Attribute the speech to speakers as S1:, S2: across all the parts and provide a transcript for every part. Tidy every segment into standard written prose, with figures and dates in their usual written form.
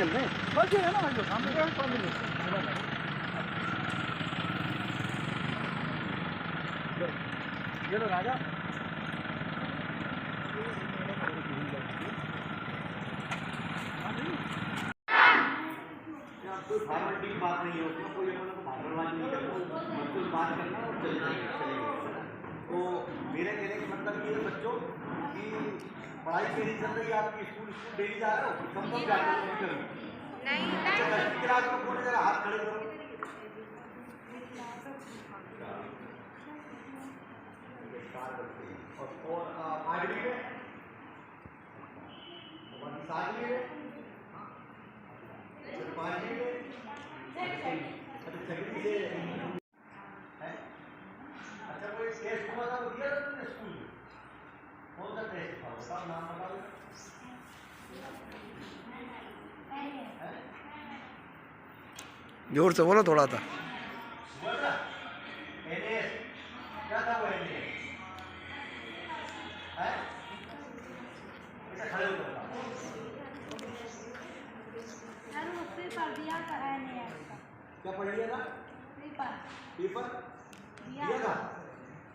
S1: चल रहे हैं, बस ये है ना जो सामने का सामने ये लो राजा।
S2: कोई फॉर्मेलिटी की बात नहीं है, उसमें कोई भागलवाजी नहीं करना, बिल्कुल बात करना और चलेंगे। तो मेरे कहने का मतलब ये है बच्चों कि पढ़ाई कैसी चल रही है आपकी? स्कूल डेली जा रहे हो? कब कब जाते हो? कभी नहीं। 10वीं क्लास में कौन जरा हाथ खड़े करो। और 8वीं में 7वीं में 5वीं में अच्छा कोई टेस्ट हुआ था वो दिया था तुमने स्कूल में? कौन सा टेस्ट था बताओ, नाम बताओ।
S3: जोर से बोलो थोड़ा सा।
S2: हुआ था NAS, क्या था वो NAS? ऐसा खड़े हो जाओ। क्या पढ़ लिया था? पेपर दिया था?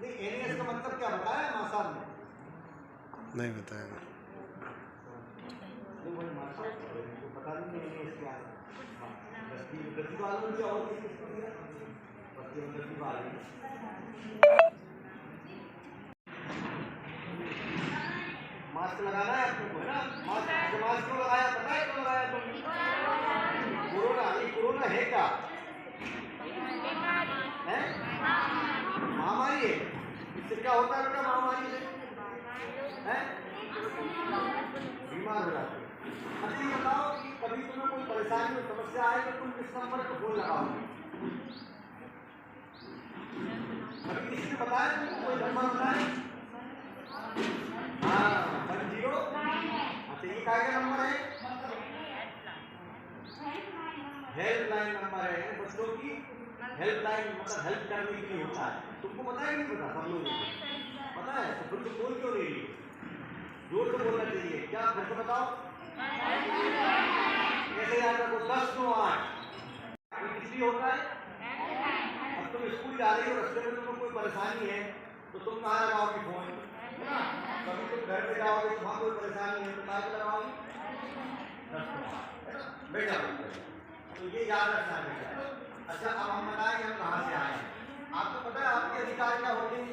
S2: नहीं, NAS का मतलब क्या बताया माँ साहब ने?
S3: नहीं बताया।
S2: पता नहीं NAS क्या है। गति वालों ने और किसी को दिया? गति वाले मास्क लगाना है आपको, है ना? मास्क क्यों लगाया पता है? क्यों लगाया तुमने? कोरोना, ये कोरोना है क्या? है महामारी है। इससे क्या होता है बेटा महामारी से? बीमार हो जाते। अच्छा ये बताओ कि कभी तुम्हें कोई परेशानी और समस्या आए तो तुम किस नंबर पर फोन लगाओगे? कभी किसी ने बताया तुमको कोई नंबर बताया? हाँ 10। अच्छा ये क्या नंबर है? हेल्पलाइन नंबर है। बच्चों की हेल्पलाइन मतलब हेल्प करने के लिए होता है। तुमको पता है नहीं पता? सब लोगों को पता है तो फिर तो बोल क्यों नहीं रही? जोर से बोलना चाहिए। क्या फिर से बताओ कैसे याद रखो? 10 9 8 किसी होता है। अब तुम स्कूल जा रही हो, रास्ते में तुम्हें कोई परेशानी है तो तुम कहाँ लगाओगे फोन? है ना? कभी तुम घर पे जाओगे तो वहाँ कोई परेशानी है तो कहाँ पे लगाओगे? 10 9 8 है ना? बेटा तो ये याद रखना है बेटा। अच्छा अब हम बताएं कि हम कहाँ से आए हैं। आपको पता है आपके अधिकार क्या होते हैं?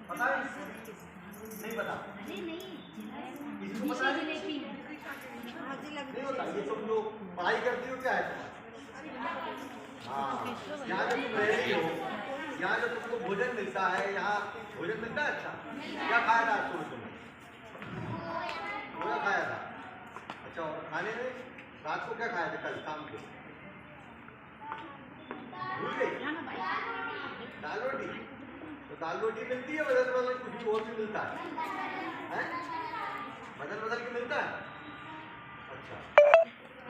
S2: पता है? नहीं पता? इसको पता है? नहीं होता। ये तुम लोग पढ़ाई करती हो क्या है? हाँ यहाँ जब तुम रह रही हो, यहाँ जब तुमको भोजन मिलता है, यहाँ भोजन मिलता है। अच्छा क्या खाया था आज तुमने? क्या खाया था? अच्छा और खाने में रात को क्या खाया था? कल शाम को भूल गई? दाल रोटी। तो दाल रोटी मिलती है बदल बदल कुछ और भी मिलता है? बदल बदल के मिलता है। अच्छा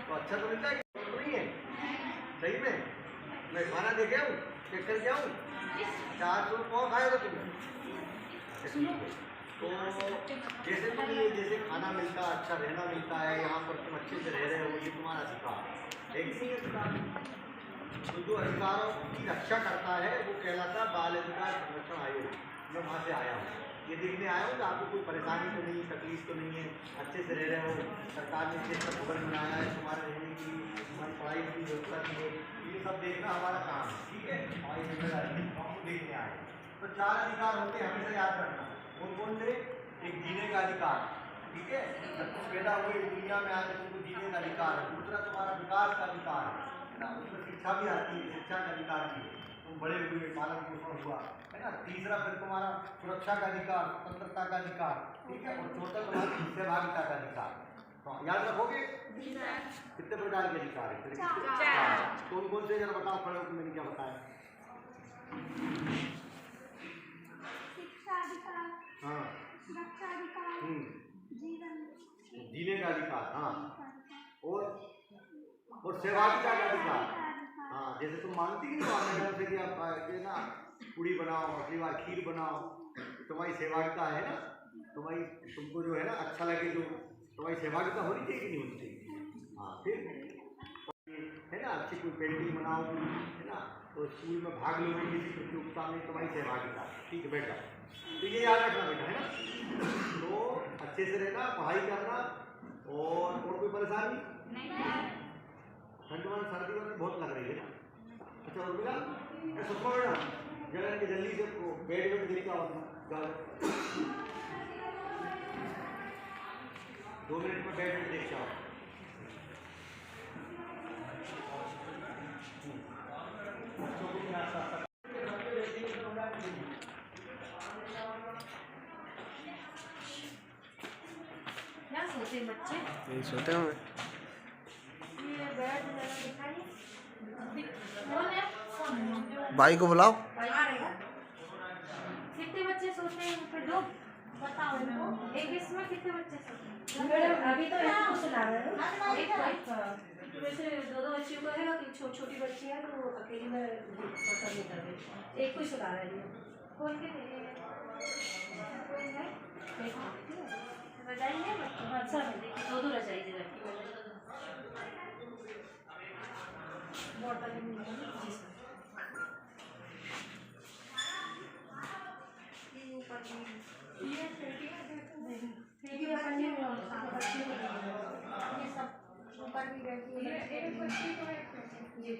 S2: तो अच्छा तो मिलता है कि नहीं है? सही में मैं खाना दे गया हूँ, चेक करके आऊँ। 400 कौन खाएगा तुमने? तो जैसे तुम ये जैसे खाना मिलता है, अच्छा रहना मिलता है, यहाँ पर तुम अच्छे से रह रहे हो, ये तुम्हारा अधिकार है कि नहीं अधिकार? तो जो अधिकारों की रक्षा करता है वो कहलाता है बाल अधिकार संरक्षण आयोग। मैं वहाँ से आया हूँ, ये देखने आया हूँ कि आपको कोई परेशानी तो नहीं, तकलीफ तो नहीं है, अच्छे से रह रहे हो, सरकार ने इसे सब भवन बनाया है तुम्हारे रहने की, तुम्हारी पढ़ाई की व्यवस्था की है, ये सब देखना हमारा काम है। ठीक है, हमारी जिम्मेदारी है, हमको देखने आए। तो 4 अधिकार होते हैं, हमेशा याद रखना। कौन कौन से? एक जीने का अधिकार, ठीक है, जब तुम पैदा हुए इस दुनिया में आए तुमको जीने का अधिकार है। दूसरा तुम्हारा विकास का अधिकार है ना, उसमें शिक्षा भी आती है, शिक्षा का अधिकार भी है, तुम बड़े हुए, पालन पोषण हुआ, है ना। तीसरा फिर तुम्हारा सुरक्षा का अधिकार, स्वतंत्रता का अधिकार, ठीक है। और चौथा तुम्हारी सहभागिता का अधिकार। तो याद रखोगे कितने प्रकार के अधिकार है? कौन कौन से जरा बताओ, खड़े होकर मैंने क्या बताया? हाँ जीने का अधिकार, हाँ, और सहभागिता का अधिकार। हाँ जैसे तुम मानती ही नहीं से कि आप ना पूड़ी बनाओ, अगली बार खीर बनाओ, तुम्हारी सहभागिता है ना, तुम्हारी तुमको जो है ना अच्छा लगे, जो तुम्हारी सहभागिता होनी चाहिए कि नहीं होनी चाहिए? हाँ, फिर है ना, अच्छी कोई पेंटिंग बनाओ, है ना, तो स्कूल में भाग लो किसी प्रतियोगिता में, तुम्हारी सहभागिता। ठीक है, बैठ जाओ। तो ये याद रखना बेटा, है ना। तो अच्छे से रहना, पढ़ाई करना, और कोई परेशानी नहीं। ठंड में सर्दी में बहुत लग रही है ना। अच्छा उर्मिला, सुनो बेटा, जरा इनके जल्दी से बेड में देख के आओ अपना, जाओ 2 मिनट में बेड में देख के आओ।
S4: क्या सोते हैं बच्चे?
S3: यही सोते हैं।
S4: ये बैड दिखाइए। कौन है?
S3: भाई को बुलाओ।
S4: कितने बच्चे सोते हैं? फिर दो बताओ इनको। एक इसमें कितने बच्चे सोते हैं? अभी तो एक को सुला रहे हो। एक वैसे 2-2 बच्चियों को है कि छोटी बच्ची है तो अकेली में पसंद नहीं कर रही। एक को ही सुला रहे हैं। कोई है? एक रजाई है बच्चों? अच्छा है, देखिए 2-2 रजाई दे रखी है। बॉटल में जी सर। ये ऊपर ये सब ऊपर भी रहती है। एक बच्ची को ये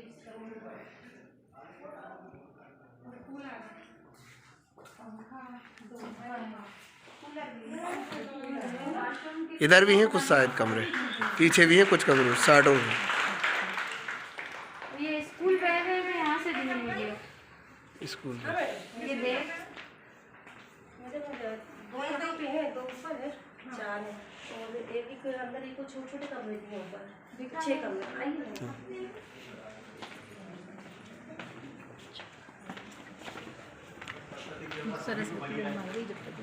S3: इधर भी हैं कुछ शायद कमरे, पीछे भी हैं कुछ कमरे, साइडों में।
S4: ये स्कूल बैग है, मैं यहाँ से दी हुई है
S3: स्कूल में
S4: ये बैग। दो पे है, 2 ऊपर है, 4 है, और एक अंदर एक छोटे कमरे दिए ऊपर 6 कमरे। आइए सरस्वती हमारी जब तक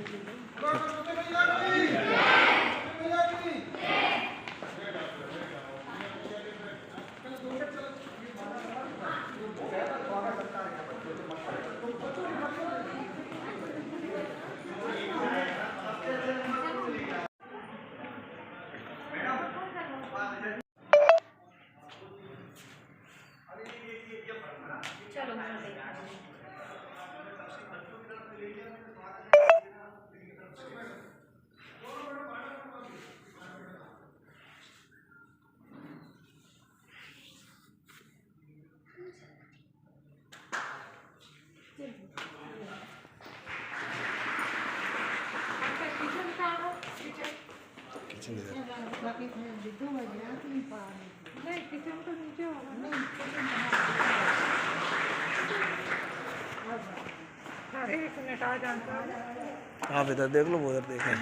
S4: चलो
S3: किचन इधर। आप इधर देख लो, वो उधर देखें।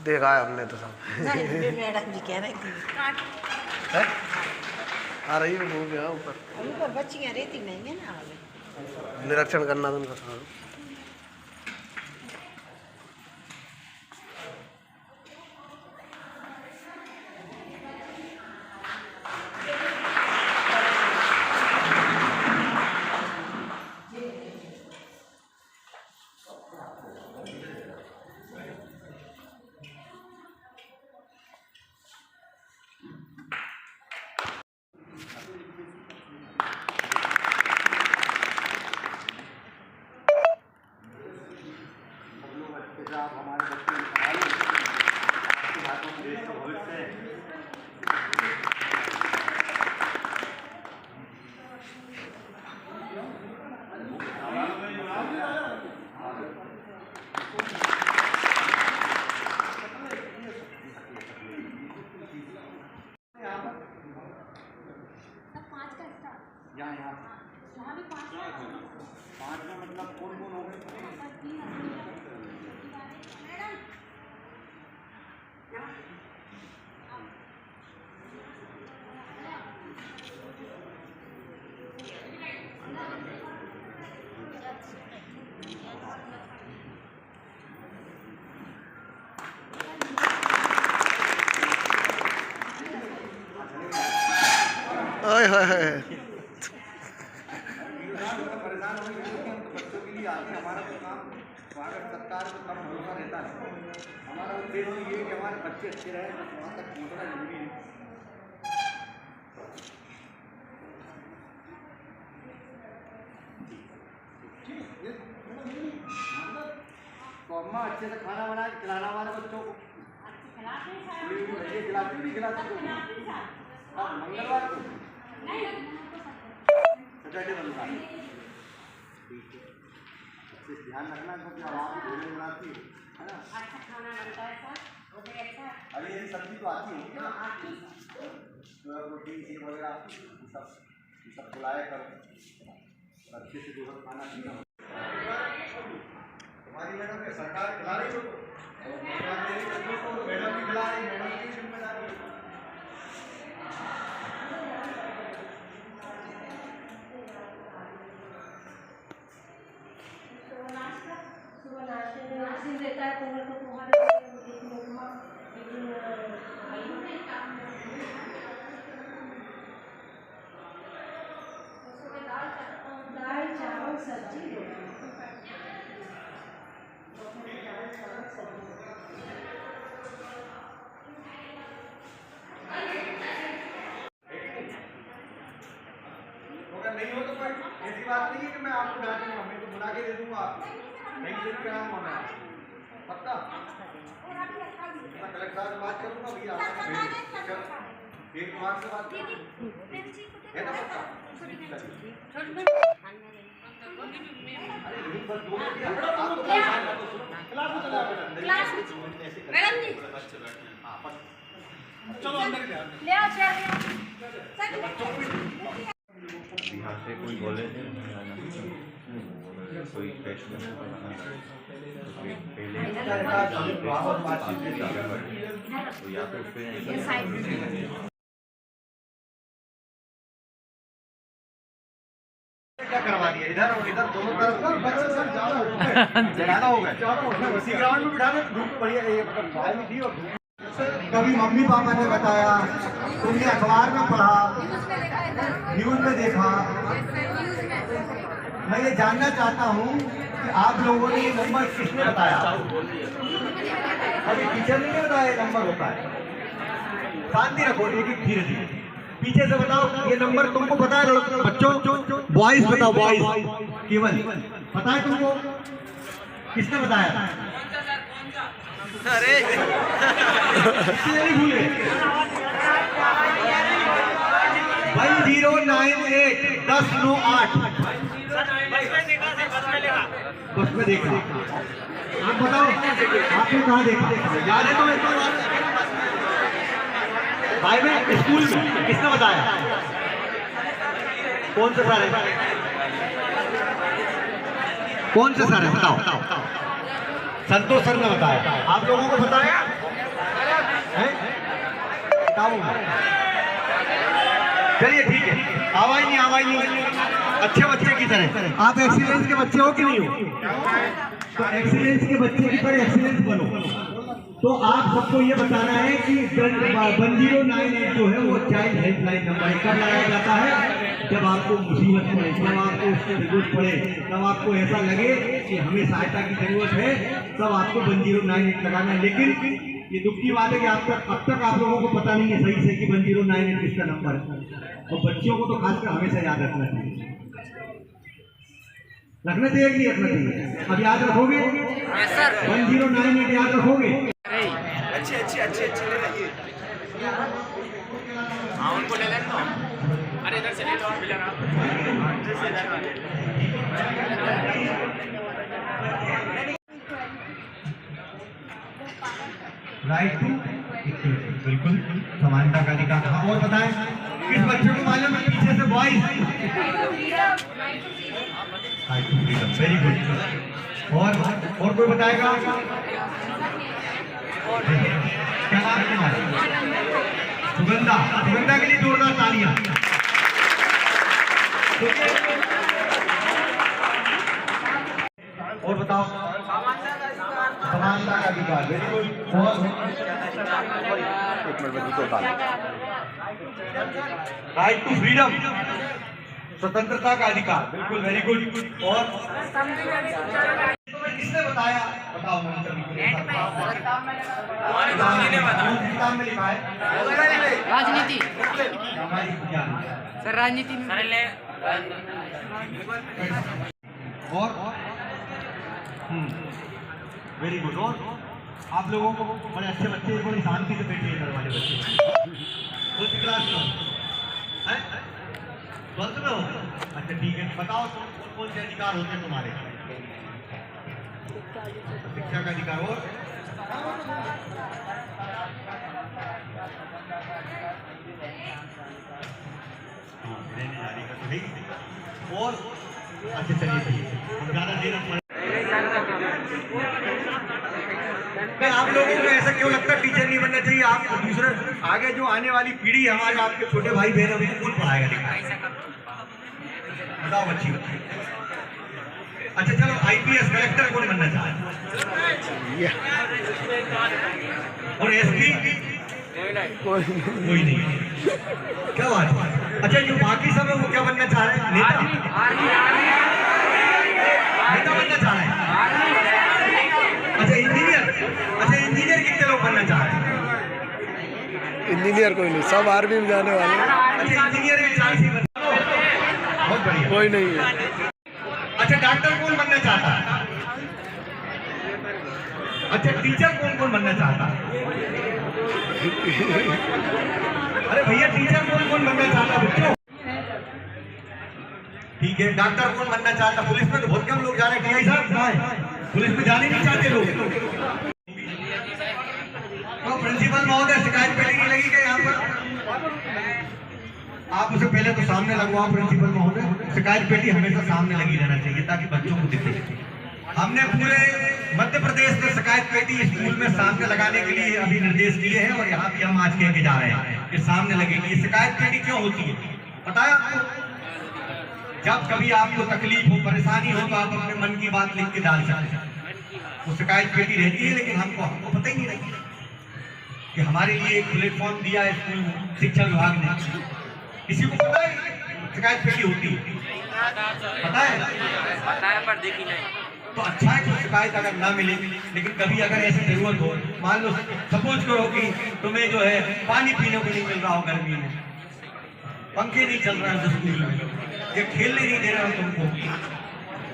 S3: देखा है हमने तो सब।
S5: मैडम जी कह रही थी
S3: है? आ रही है वो भी ऊपर।
S5: ऊपर बच्चियाँ रहती नहीं है ना,
S3: निरीक्षण करना तो उनका काम।
S2: आप हमारे बच्चे को संभालो, आपके हाथों में देश का भविष्य है। यहाँ भी 5 में मतलब कौन कौन हो गए?
S3: हाय हाय हाय।
S2: परेशान हो गए हम तो बच्चों के लिए आते हैं। हमारा तो काम स्वागत सत्कार तो कम भरोसा रहता है। हमारा उद्देश्य ये है कि हमारे बच्चे अच्छे रहे, बस वहाँ तक पहुँचना जरूरी है। तो अम्मा अच्छे से खाना बना के खिलाना हमारे बच्चों को। खिलाती नहीं खिलाती तो मंगलवार को सैटरडे बनता है। ठीक है, अच्छे ध्यान रखना क्योंकि अब आप भोजन बनाती है ना।
S4: अच्छा खाना बनता है सर, वो भी अच्छा।
S2: अरे ये सब्जी तो आती होगी ना, रोटी ये वगैरह सब बुलाया कर अच्छे से जो है खाना पीना। हमारी मैडम ने सरकार खिला रही हो तो मैडम भी खिला रही, मैडम की जिम्मेदारी है।
S4: सुबह नाश्ते में नाश्ते देता है पोहा, तो पोहा देता है, एक उपमा, एक दिन आलू, सुबह दाल चावल सब्जी, दाल चावल सब्जी।
S2: अगर नहीं हो तो कोई ऐसी बात नहीं है कि मैं आपको डांटूंगा, मैं तो बुला के दे दूंगा आपको। नहीं दे कराऊंगा मैं पक्का। मैं कलेक्टर साहब से बात करूंगा, भैया एक बार से बात है ना पक्का। चलो अंदर ले आओ चेयर ले आओ।
S6: यहाँ से कोई बोले थे कोई टेस्ट में पहले तो या तो उस पर
S2: क्या करवा दिया इधर इधर दोनों तरफ ना बच्चे सब ज्यादा हो गए। उसी ग्राउंड में बिठा दे, धूप बढ़िया ये मतलब चाय में दी और कभी मम्मी पापा ने बताया, तुमने अखबार में पढ़ा, न्यूज में देखा। मैं ये जानना चाहता हूँ कि आप लोगों ने ये नंबर किसने बताया? अभी टीचर ने नहीं बताया ये नंबर होता है। शांति रखो, एक एक धीरे धीरे पीछे से बताओ ये नंबर तुमको पता है बच्चों? बॉयज बताओ, बॉयज केवल पता है तुमको? किसने बताया? अरे नहीं भूले 1098 1098 बस में देखा। आप बताओ आपने कहाँ देखा? याद है तुम्हें? भाई में स्कूल में किसने बताया? कौन से सर है? कौन से सर है बताओ? संतोष सर ने बताया। आप लोगों को बताया है? चलिए ठीक है, आवाज नहीं अच्छे बच्चे की तरह। आप एक्सीलेंस के बच्चे हो कि नहीं हो? तो एक्सीलेंस के बच्चे की तरह एक्सीलेंस बनो। तो आप सबको ये बताना है कि 1098 जो है वो चाइल्ड हेल्पलाइन नंबर कब लगाया जाता है? जब आपको मुसीबत पड़े, जब आपको उसकी जरूरत पड़े, तब आपको ऐसा लगे कि हमें सहायता की जरूरत है, तब आपको 1098 लगाना है। लेकिन ये दुख की बात है कि अब तक आप लोगों को पता नहीं है सही से कि 1098 किसका नंबर है। और बच्चों को तो खासकर हमेशा याद रखना चाहिए। रखना चाहिए कि नहीं रखना चाहिए? अब याद रखोगे? 1098 याद रखोगे? अच्छे ले आइए। हाँ उनको ले लेना। अरे इधर से ले लो, मिला ना राइट टू बिल्कुल समानता का अधिकार था। और बताएं किस बच्चे को मालूम है पीछे से बॉयज? Very good. और कोई बताएगा? क्या नाम है तुम्हारा? सुगंधा। सुगंधा के लिए जोरदार तालियां। और बताओ? समानता का अधिकार। Very good. और
S3: एक मिनट में इसको उतार।
S2: राइट टू फ्रीडम, स्वतंत्रता का अधिकार, बिल्कुल वेरी गुड। और किसने बताया, बताओ किताब में लिखा है
S7: राजनीति
S2: सामाजिक विज्ञान
S7: सर, राजनीति
S2: और वेरी गुड। और आप लोगों को बड़े अच्छे बच्चे, बड़ी शांति से बैठे इधर वाले बच्चे, कौन सी क्लास में है? 12th में हो? अच्छा ठीक है, बताओ कौन से अधिकार होते हैं तुम्हारे? शिक्षा का अधिकार और रहने जाने का तो है ही। और अच्छा चलिए ठीक है, हम ज़्यादा देर आप लोगों को ऐसा क्यों लगता है टीचर नहीं बनना चाहिए? आप दूसरे आगे जो आने वाली पीढ़ी हमारे, आपके छोटे भाई बहन, अभी कौन पढ़ाएगा लिखाएगा? बताओ बच्ची। अच्छा चलो, आईपीएस कलेक्टर कौन बनना चाहता है? और एसपी कोई नहीं, क्या बात है? अच्छा जो बाकी सब है वो क्या बनना चाह रहे हैं? नेता बनना चाह रहे हैं। अच्छा इंजीनियर, अच्छा इंजीनियर कितने लोग बनना चाह रहे हैं?
S3: इंजीनियर कोई नहीं, सब आर्मी में जाने वाले हैं।
S2: अच्छा इंजीनियर में 40 ही बनना, बहुत बढ़िया,
S3: कोई नहीं है।
S2: अच्छा डॉक्टर कौन बनना चाहता है? अच्छा टीचर कौन कौन बनना चाहता है? अरे भैया टीचर कौन कौन बनना चाहता है बच्चों? ठीक है, डॉक्टर कौन बनना चाहता? पुलिस में तो बहुत कम लोग जा रहे हैं, साहब पुलिस में जाने नहीं चाहते लोग। तो प्रिंसिपल महोदय शिकायत पेटी नहीं लगी क्या यहाँ पर? आप उसे पहले तो सामने लगवाओ प्रिंसिपल महोदय, शिकायत पेटी हमेशा सामने लगी रहना चाहिए ताकि बच्चों को दिखे। हमने पूरे मध्य प्रदेश में शिकायत पेटी स्कूल में सामने लगाने के लिए अभी निर्देश दिए हैं और यहाँ भी हम आज कह के जा रहे हैं कि सामने लगेगी। शिकायत पेटी क्यों होती है पता है आपको? जब कभी आपको तकलीफ हो, परेशानी हो तो आप अपने मन की बात लिख के डाल सकते हैं। वो शिकायत पेटी रहती है, लेकिन हमको पता ही नहीं रहती कि हमारे लिए एक प्लेटफॉर्म दिया है स्कूल शिक्षा विभाग ने। किसी को पता है शिकायत पेटी होती है? पता है
S7: पर देखी नहीं।
S2: तो अच्छा है कि शिकायत अगर ना मिले, लेकिन कभी अगर ऐसी जरूरत हो, मान लो सपोज करो कि तुम्हें जो है पानी पीने को नहीं मिल रहा हो, गर्मी में पंखे नहीं चल रहे हैं स्कूल में, ये खेलने नहीं दे रहे हो तुमको,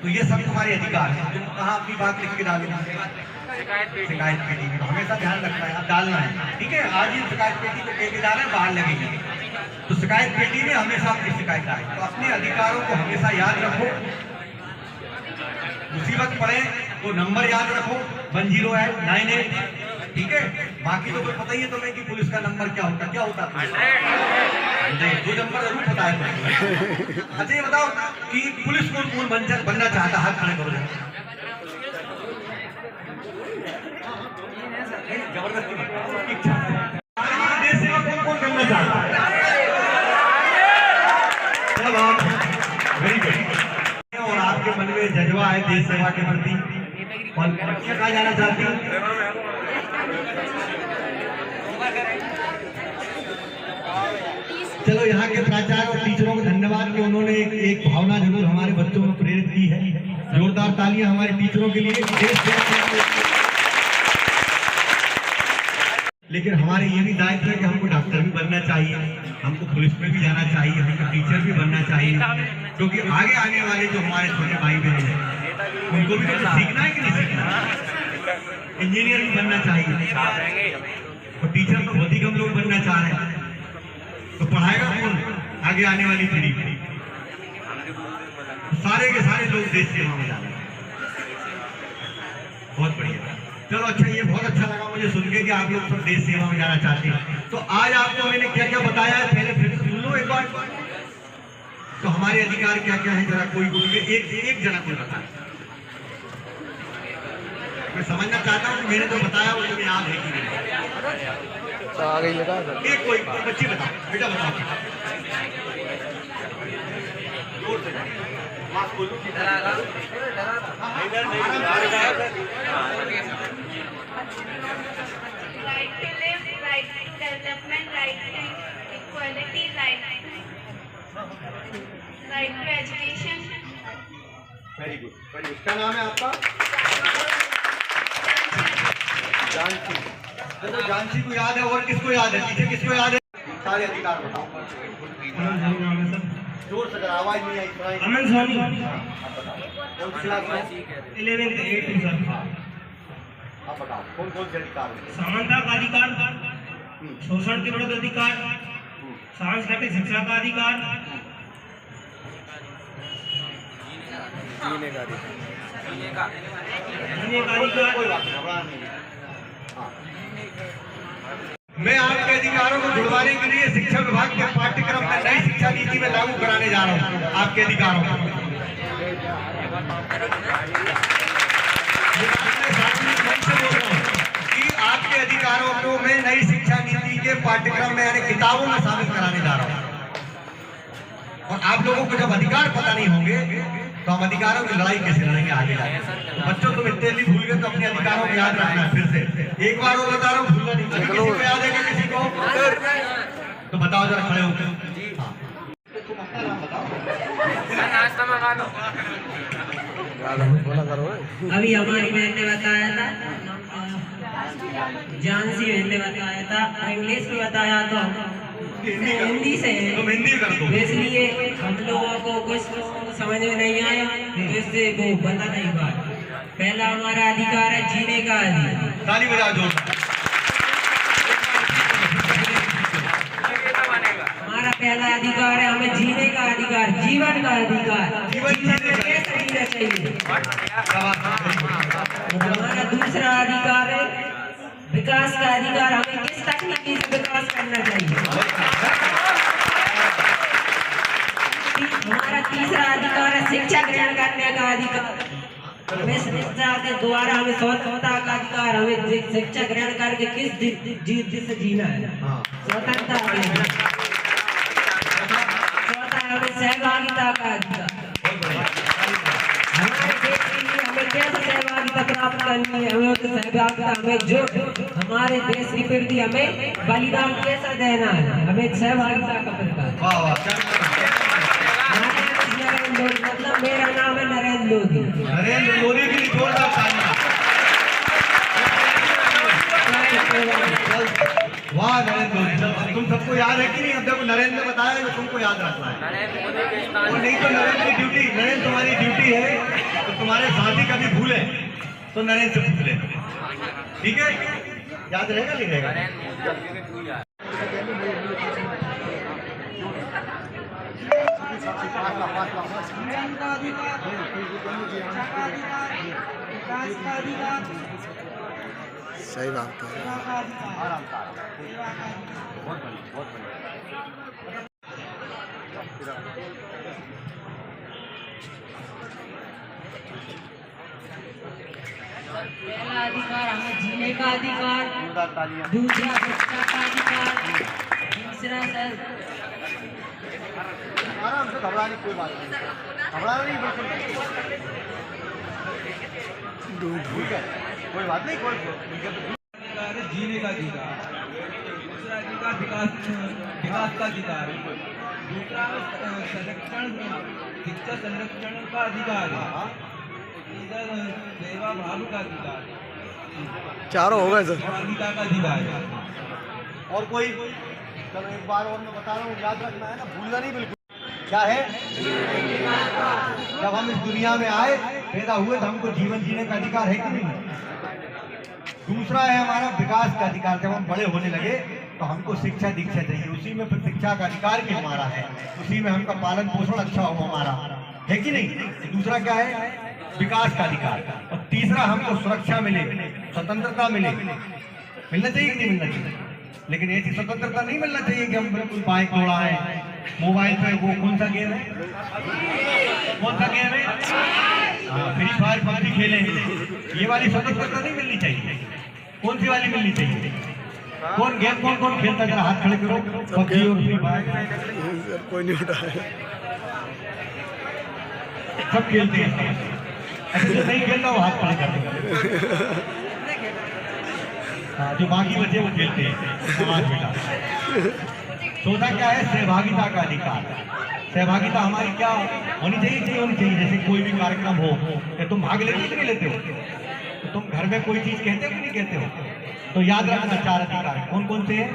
S2: तो ये सब तुम्हारे अधिकार है। तुम कहाँ अपनी बात लिख के डालोगे? शिकायत पेटी में हमेशा ध्यान रखना है, अब डालना है, ठीक है? आज ही शिकायत पेटी को लेके जा रहे हैं, बाहर लगेगी तो शिकायत पेटी में हमेशा आपकी शिकायत आए। तो अपने अधिकारों को हमेशा याद रखो, मुसीबत पड़े तो नंबर याद रखो 10898, ठीक है? बाकी तो पता ही है तुम्हें कि पुलिस का नंबर क्या होता है? 100। दो नंबर जरूर पता है। अच्छा ये बताओ कि पुलिस कौन कौन बनना चाहता है? हाथ खड़े करो जबरदस्ती देश सेवा कौन कौन बनना चाहता है? Very good. और आपके मन में जज्बा है देश सेवा के प्रति, और क्या कहा जाना चाहती है? चलो यहाँ के प्राचार्य और टीचरों को धन्यवाद कि उन्होंने एक भावना जरूर हमारे बच्चों में प्रेरित की है। जोरदार तालियां हमारे टीचरों के लिए। लेकिन हमारे ये भी दायित्व है कि हमको डॉक्टर भी बनना चाहिए, हमको पुलिस में भी जाना चाहिए, हमको टीचर भी बनना चाहिए, क्योंकि आगे आने वाले जो हमारे छोटे भाई बहन हैं उनको भी तो सीखना है कि नहीं सीखना? इंजीनियर भी बनना चाहिए और टीचर तो बहुत ही कम लोग बनना चाह रहे हैं, तो पढ़ाएगा कौन आगे आने वाली पीढ़ी? सारे के सारे लोग देश सेवा में जाने। बहुत बढ़िया, चलो अच्छा, ये बहुत अच्छा लगा मुझे सुन के कि आप लोग सब देश सेवा में जाना चाहते हैं। तो आज आपको मैंने क्या क्या बताया है पहले फिर सुन लो एक बार। तो हमारे अधिकार क्या क्या है जरा कोई एक जना को बताए। मैं समझना चाहता हूँ, मैंने तो बताया वो तुम्हें याद है कि नहीं?
S3: तो आ गई लगा
S2: एक कोई बच्ची बताओ, बेटा बताओ।
S4: Right to live, right
S8: right to development, right to equality, right to education.
S2: Very good, very good. क्या नाम है आपका? जानसी। तो जानसी को याद है, और किसको याद है? पीछे किसको याद है? सारे अधिकार बताओ। जोर से अगर आवाज नहीं आई सुनाई।
S1: अमन सोनी।
S2: आप बताओ कौन सी क्लास में?
S1: 11th 8th sir.
S2: आप बताओ कौन कौन से अधिकार हैं?
S1: समानता का अधिकार, शोषण के विरुद्ध अधिकार, सांस्कृतिक शिक्षा का अधिकार,
S3: जीने का अधिकार,
S1: जीने का
S2: कोई
S1: अधिकार।
S2: बात नहीं, घबराना नहीं। हाँ। मैं आपके अधिकारों को जुड़वाने के लिए शिक्षा विभाग के पाठ्यक्रम में नई शिक्षा नीति में लागू कराने जा रहा हूँ आपके अधिकारों को। कि आपके अधिकारों को मैं नई शिक्षा नीति के पाठ्यक्रम में यानी किताबों में शामिल कराने जा रहा हूँ। और आप लोगों को जब अधिकार पता नहीं होंगे तो हम अधिकारों की लड़ाई कैसे लड़ेंगे आगे जाके? तो बच्चों तुम इतने भी भूल गए तो अपने अधिकारों को याद रखना है। फिर से एक बार और बता रहा हूँ, भूलना नहीं। अभी किसी को याद है क्या? किसी को? तो बताओ जरा खड़े होकर। तुम अपना नाम बताओ।
S3: बोला करो।
S9: अभी हमारी बहन ने बताया था, जानसी बहन ने बताया था, इंग्लिश में बताया तो हिंदी से है।
S2: तुम हिंदी कर दो।
S9: इसलिए हम लोगों को कुछ समझ में नहीं आया तो इससे वो बता नहीं बात। पहला हमारा अधिकार है जीने का अधिकार।
S2: ताली बजाओ जोर।
S9: हमारा पहला अधिकार है हमें जीने का अधिकार, जीवन का अधिकार,
S2: जीवन जीने का
S9: कैसे जीना चाहिए। हमारा दूसरा अधिकार है विकास का अधिकार, हमें किस तकनीकी से विकास करना चाहिए। हमारा तीसरा अधिकार है शिक्षा ग्रहण करने का अधिकार, हमें शिक्षा के द्वारा हमें स्वतंत्रता का अधिकार, हमें शिक्षा ग्रहण करके किस से जीना है, स्वतंत्रता हमें सहभागिता का अधिकार। हमारे देश के लिए हमें कैसे सहभागिता प्राप्त करनी है, हमें सहभागिता हमें जो हमारे देश की प्रति हमें बलिदान कैसा देना है, हमें सहभागिता का प्रकार। मतलब मेरा नाम है नरेंद्र मोदी।
S2: नरेंद्र मोदी की जोरदार ताली। वाह नरेंद्र मोदी। तुम सबको याद है कि नहीं? अब देखो नरेंद्र ने बताया कि तुमको याद रखना है। और नहीं तो नरेंद्र की ड्यूटी, नरेंद्र तुम्हारी ड्यूटी है तो तुम्हारे साथी कभी भूले तो नरेंद्र से पूछ ले। ठीक है? याद रहेगा नहीं रहेगा?
S3: सही बात है।
S2: आराम से। बहुत बढ़िया, बहुत बढ़िया।
S9: पहला अधिकार हमें जीने का अधिकार,
S2: जोरदार तालियां।
S9: दूसरा शिक्षा का अधिकार, तीसरा
S2: आराम से, घबराने की कोई बात नहीं, घबराना नहीं बिल्कुल। ठीक है, कोई बात नहीं, कोई
S1: जीने का अधिकार, दूसरा अधिकार विकास का अधिकार, दूसरा संरक्षण शिक्षा संरक्षण का अधिकार, तीसरा सेवा भाव का अधिकार,
S3: चारों हो गए सर।
S1: सहभागिता का अधिकार।
S2: और कोई? चलो एक बार और मैं बता रहा हूँ, याद रखना है ना, भूलना नहीं बिल्कुल। क्या है? जब हम इस दुनिया में आए, पैदा हुए तो हमको जीवन जीने का अधिकार है कि नहीं? दूसरा है हमारा विकास का अधिकार। जब हम बड़े होने लगे तो हमको शिक्षा दीक्षा चाहिए, उसी में फिर शिक्षा का अधिकार भी हमारा है, उसी में हमका पालन पोषण अच्छा हो हमारा, है कि नहीं? दूसरा क्या है? विकास का अधिकार। और तीसरा हमको सुरक्षा मिले, स्वतंत्रता मिले। मिलना चाहिए कि नहीं मिलना चाहिए? लेकिन ऐसी स्वतंत्रता नहीं मिलना चाहिए कि हम बिल्कुल बाइक दौड़ाएं, मोबाइल पे वो कौन सा गेम है, कौन सा गेम है, फ्री फायर पबजी खेलें। ये वाली स्वतंत्रता नहीं मिलनी चाहिए। कौन सी वाली मिलनी चाहिए? कौन गेम कौन खेलता? जरा हाथ खड़े करो। पबजी और फ्री फायर
S3: कोई नहीं उठाया,
S2: सब खेलते हैं। ऐसे जो नहीं खेलता वो हाथ खड़े कर देगा। हाँ, जो बाकी बच्चे वो खेलते हैं समाज बेटा। चौथा क्या है? सहभागिता का अधिकार। सहभागिता हमारी क्या होनी चाहिए? चाहिए होनी चाहिए। जैसे कोई भी कार्यक्रम हो या तुम भाग लेते हो कि नहीं लेते हो, तो तुम घर में कोई चीज कहते हो कि नहीं कहते हो? तो याद रखना 4 अधिकार कौन कौन से हैं?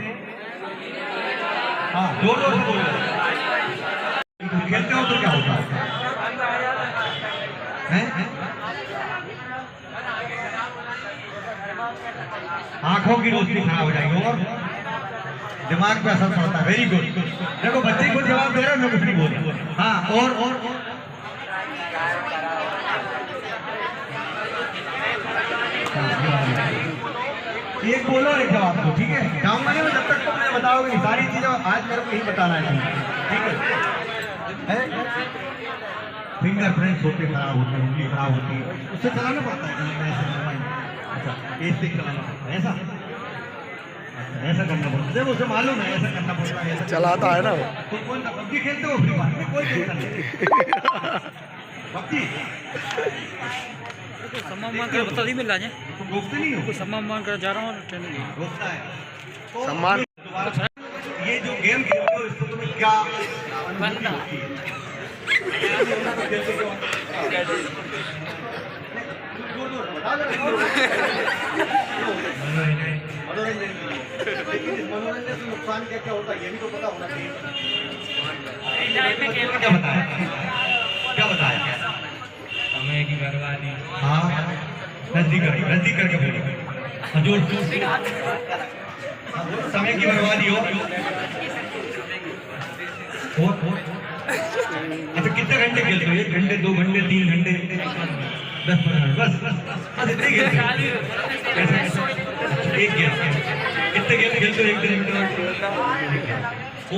S2: हाँ, जोर जोर से बोलो। तुम खेलते हो तो क्या होता है? आंखों की रोशनी खराब हो जाएगी और दिमाग पे असर पड़ता है। Very good. देखो बच्चे को जवाब दे रहे हो, मैं कुछ नहीं बोल रहा। हाँ, और एक बोलो एक जवाब दो, ठीक है? जाऊंगा नहीं मैं जब तक तुम मुझे बताओगे सारी चीजें। आज मेरे को यही बताना है, ठीक है? फिंगरप्रिंट्स होते खराब होते हैं, उंगली खराब होती है, उससे चलाना पड़ता है। अच्छा, ऐसे चलाना पड़ता है, ऐसा ऐसा करना पड़ता है। देखो उसे मालूम है ऐसा करना पड़ता है, ऐसा
S3: चलाता है ना वो।
S2: तो कौन सा पबजी खेलते हो? फ्री फायर में कोई खेलता नहीं पबजी।
S7: सम्मान कर बता दी मिल रहा है।
S2: तुम रोकते नहीं हो?
S7: सम्मान कर जा रहा हूँ ट्रेनिंग
S2: रोकता है तो
S3: सम्मान।
S2: ये जो गेम खेलते हो इसको तुम्हें क्या अनुभूति होती है? मनोरंजन से नुकसान क्या क्या होता है ये भी तो पता होना चाहिए। क्या बताया? क्या बताया?
S1: समय की बर्बादी।
S2: हाँ, नजदीक करके बोलो। जोर समय की बर्बादी हो। अच्छा, कितने घंटे खेलते हो? 1 घंटे, 2 घंटे, 3 घंटे, 10-15 मिनट, बस इतने खेलते हो? एक गेम कितने गेम खेलते हो एक दिन में?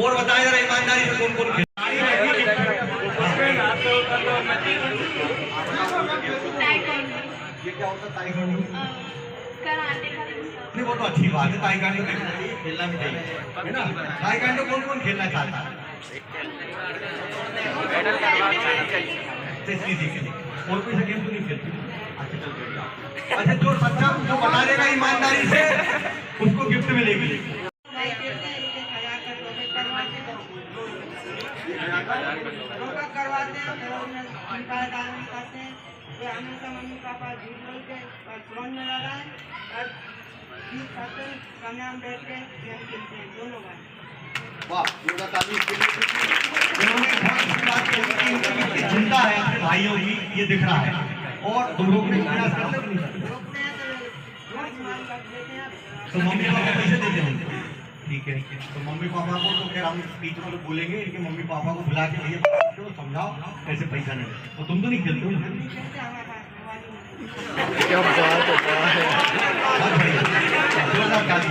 S2: और बताए जरा ईमानदारी से कौन कौन खेलता है? ये क्या होता है ताइक्वांडो?
S8: कराटे का
S2: नहीं, वो तो अच्छी बात है, ताइक्वांडो खेलना भी चाहिए, है ना? ताइक्वांडो कौन कौन खेलना चाहता है? और कोई सा गेम तो नहीं खेलती? अच्छा चल बैठ जाओ। अच्छा, जो सच्चा जो बता देगा ईमानदारी से उसको गिफ्ट मिलेगी।
S9: करवाते हैं, करते हैं। हमेशा मम्मी पापा झूठ बोल के फोन में लगा है और झूठ खाते हैं, कामयाब बैठ के गेम खेलते हैं दोनों भाई।
S2: वाह, योगा तालीम के लिए इन्होंने बहुत अच्छी बात कही कि इनकी चिंता है अपने भाइयों की, ये दिख रहा है। और तुम लोग ने प्रयास करते हो नहीं करते?
S9: रोकते हैं तो रोज मार कर देते हैं।
S2: तो मम्मी पापा कैसे देते हैं? ठीक है, तो मम्मी पापा को तो फिर हम स्पीच में बोलेंगे इनके मम्मी पापा को बुला के लिए तो समझाओ कैसे पैसा नहीं। तो तुम तो नहीं खेलते हो?
S9: खेलते हैं हमारे पास।
S3: क्या बात है।
S2: बहुत बढ़िया, जोरदार ताली।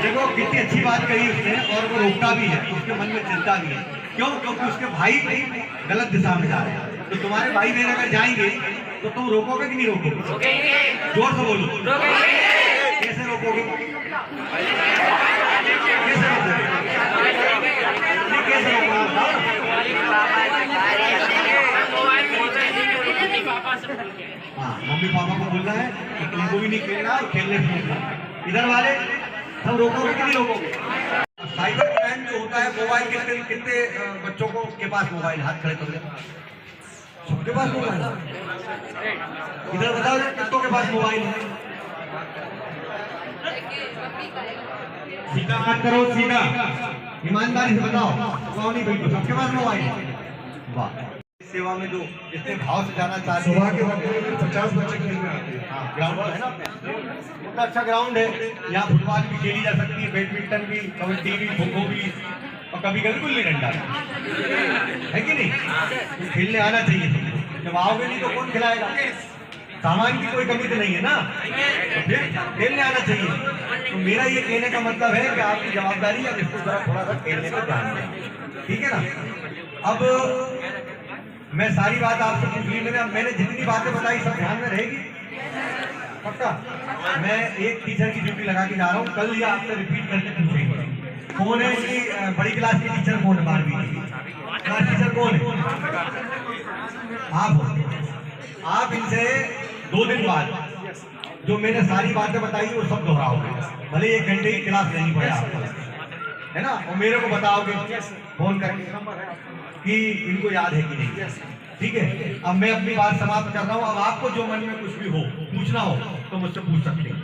S2: देखो कितनी अच्छी बात कही उसने, और वो रोकता भी है, उसके मन में चिंता भी है। क्यों? क्योंकि उसके भाई गलत दिशा में जा रहे हैं। तो तुम्हारे भाई बहन अगर जाएंगे तो तुम रोकोगे कि नहीं रोकोगे? जोर से बोलो। कैसे रोकोगे? कैसे रोकोगे? कैसे रोकोगे? हाँ, मम्मी पापा को बोलना है कि तुमको भी नहीं खेलना और खेलने से इधर वाले सब रोकोगे कि नहीं रोकोगे? साइबर क्राइम जो होता है, मोबाइल कितने बच्चों को के पास मोबाइल? हाथ खड़े कर, सबके पास मोबाइल? इधर बताओ कितनों के पास मोबाइल है? सीधा हाथ करो, सीधा ईमानदारी से बताओ। कौन नहीं भाई, सबके पास मोबाइल है? वाह। सेवा में जो इतने भाव से जाना चाहते हैं, सुबह के वक्त में 50 बच्चे खेलने आते हैं। हाँ, ग्राउंड है ना अपने, इतना अच्छा ग्राउंड है, यहाँ फुटबॉल भी खेली जा सकती है, बैडमिंटन भी, कबड्डी भी, खो खो भी, और कभी कभी गुल्ली डंडा है कि नहीं? तो खेलने आना चाहिए। जब आओगे नहीं तो कौन खिलाएगा? सामान की कोई कमी तो नहीं है ना, तो फिर खेलने आना चाहिए। तो मेरा ये कहने का मतलब है कि आपकी जवाबदारी है इसको जरा थोड़ा सा खेलने पर ध्यान दें, ठीक है ना? अब मैं सारी बात आपसे पूछ ली, मैंने जितनी बातें बताई सब ध्यान में रहेगी पक्का? मैं एक टीचर की ड्यूटी लगा के जा रहा हूँ, कल ये आपसे रिपीट करके पूछेंगे कौन है कि बड़ी क्लास की टीचर कौन है? 12वीं क्लास टीचर कौन है? आप हो। आप इनसे 2 दिन बाद जो मैंने सारी बातें बताई वो सब दोहराओगे, भले 1 घंटे की क्लास लेनी पड़े आपको, है ना। और मेरे को बताओगे फोन करके कि इनको याद है कि नहीं, ठीक है। अब मैं अपनी बात समाप्त कर रहा हूँ। अब आपको जो मन में कुछ भी हो, पूछना हो तो मुझसे पूछ सकते हैं।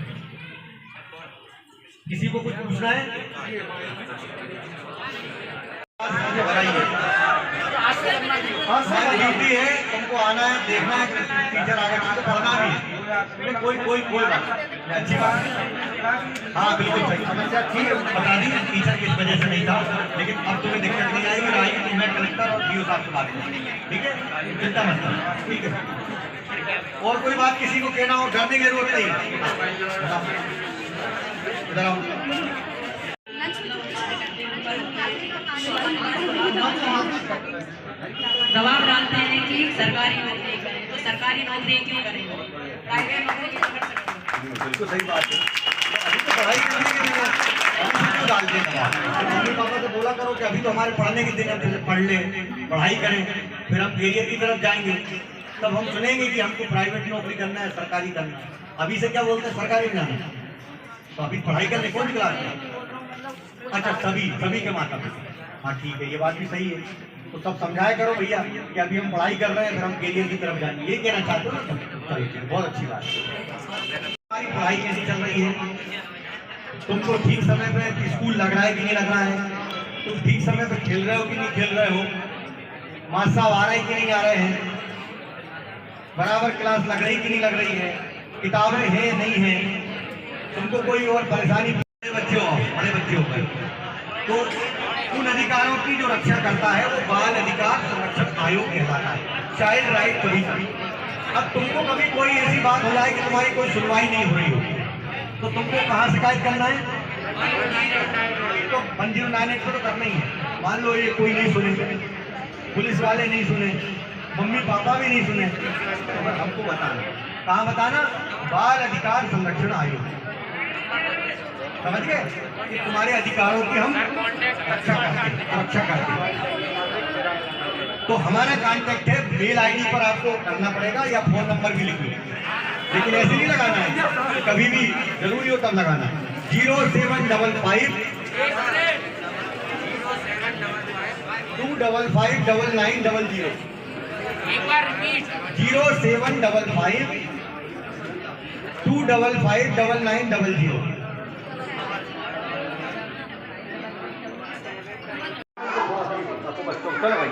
S2: किसी को कुछ पूछना है? हमारी ड्यूटी है, तुमको आना है, देखना है, टीचर आगे तुमको पढ़ना भी है। कोई बात अच्छी बात है। हाँ बिल्कुल सही समस्या, ठीक है, बता दी टीचर किस वजह से नहीं था, लेकिन अब तुम्हें दिक्कत नहीं आएगी, आएगी तो मैं कलेक्टर और डीओ साहब से बात करूँ, ठीक है, चिंता मत करो, ठीक है। और कोई बात किसी को कहना हो, डरने की जरूरत नहीं। इधर आओ।
S9: दबाव डालते हैं कि सरकारी नौकरी करें, तो सरकारी नौकरी क्यों करें, प्राइवेट नौकरी क्यों कर सकते हैं?
S2: बिल्कुल सही बात है। अभी तो पढ़ाई करने के लिए क्यों डालते हैं? मम्मी पापा से बोला करो कि अभी तो हमारे पढ़ने के दिन है, पढ़ लें, पढ़ाई करें, फिर हम करियर की तरफ जाएंगे, तब हम सुनेंगे कि हमको प्राइवेट नौकरी करना है, सरकारी करना है। अभी से क्या बोलते हैं, सरकारी में जाना है, तो अभी पढ़ाई करने कौन क्लास है? अच्छा, सभी के माता पिता, हाँ ठीक है, ये बात भी सही है। तो सब समझाया करो भैया कि अभी हम पढ़ाई कर रहे हैं, फिर हम करियर की तरफ जाएंगे, ये कहना चाहते हो ना? बहुत अच्छी बात है। हमारी पढ़ाई कैसी चल रही है? तुमको ठीक समय पे स्कूल लग रहा है कि नहीं लग रहा है? तुम ठीक समय पे खेल रहे हो कि नहीं खेल रहे हो? मास्टर साहब आ रहे हैं कि नहीं आ रहे हैं? बराबर क्लास लग रही कि नहीं लग रही है? किताबें हैं नहीं है? तुमको कोई और परेशानी? बड़े बच्चे हो गए तो उन अधिकारों की जो रक्षा करता है वो बाल अधिकार संरक्षण आयोग कहलाता है, चाइल्ड राइट कमीशन। अब तुमको कभी कोई ऐसी बात हो जाए कि तुम्हारी कोई सुनवाई नहीं हो रही हो, तो तुमको कहाँ शिकायत करना है? तो 1098 को तो करना ही है। मान लो ये कोई नहीं सुने, पुलिस वाले नहीं सुने, मम्मी पापा भी नहीं सुने, तो हमको बताना। कहाँ बताना? बाल अधिकार संरक्षण आयोग। समझ गए कि तुम्हारे अधिकारों की हम रक्षा करते हैं। तो हमारा कांटेक्ट है, मेल आईडी पर आपको करना पड़ेगा या फोन नंबर भी लिख लो, लेकिन ऐसे नहीं लगाना है, कभी भी जरूरी हो तब लगाना है। 0755 255 9900। 0755 255 9900। चलो भाई,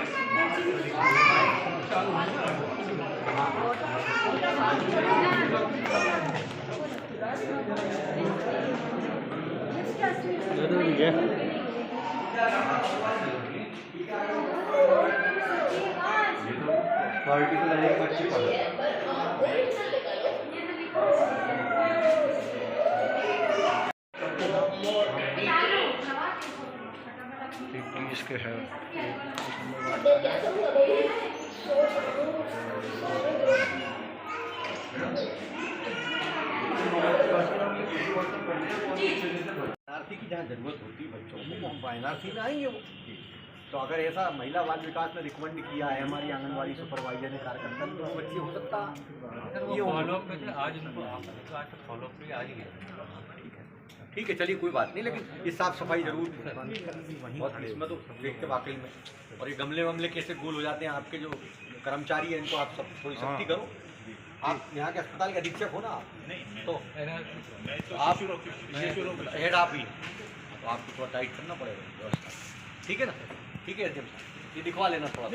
S2: क्वालिटी तो लगेगी अच्छी
S3: इसके है
S2: एनआरसी की जहाँ जरूरत होती है बच्चों को, हम एनआरसी में आएंगे वो। तो अगर ऐसा महिला बाल विकास ने रिकमेंड किया है, हमारी आंगनबाड़ी सुपरवाइजर ने, कार्यकर्ता, तो बच्चे हो सकता ये फॉलोअप में आज फॉलोअप में आज ठीक है, चलिए कोई बात नहीं, लेकिन ये साफ सफाई जरूर बहुत इसमें तो देखते वाकई में। और ये गमले वमले कैसे गोल हो जाते हैं, आपके जो कर्मचारी हैं इनको आप सब थोड़ी सख्ती करो। आप यहाँ के अस्पताल के अधीक्षक हो ना आप, तो आप हेड आप ही, तो आपको थोड़ा टाइट करना पड़ेगा व्यवस्था, ठीक है ना? ठीक है, ये दिखवा लेना थोड़ा सा।